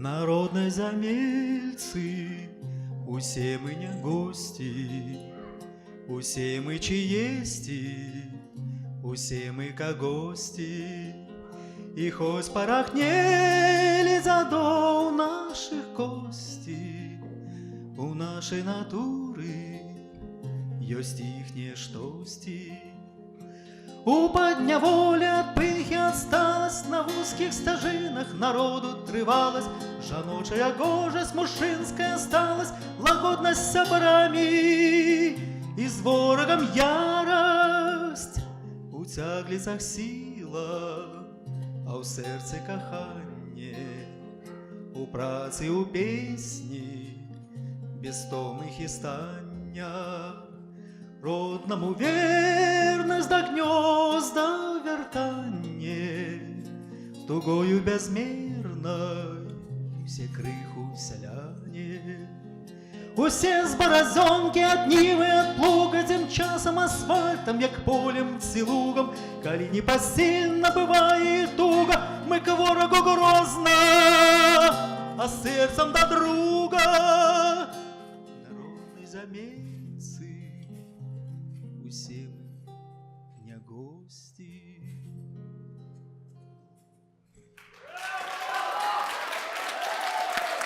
Народной замельцы, усе мы не гости, усе мы чиести, усе мы ка гости. И хоть порахнели задо у наших кости, у нашей натуры есть ихние штости. У подня воля от пыхи осталась, на узких стажинах народу трывалась, жаночая гожесть мужчинская осталась, лагодность с сябрами и с ворогом ярость. У тяглицах сила, а у сердце коханье, у працы, у песни безтомных истання. Родному верность до гнезда вертанье, тугою безмерной все крыху селяне. Усе з борозонки от нивы, от плуга, тем часом асфальтом, як полем цілугом. Коли непосильно быває туга, мы к ворогу грозно, а сердцем до друга. Народной замельцы, усе мы не гости.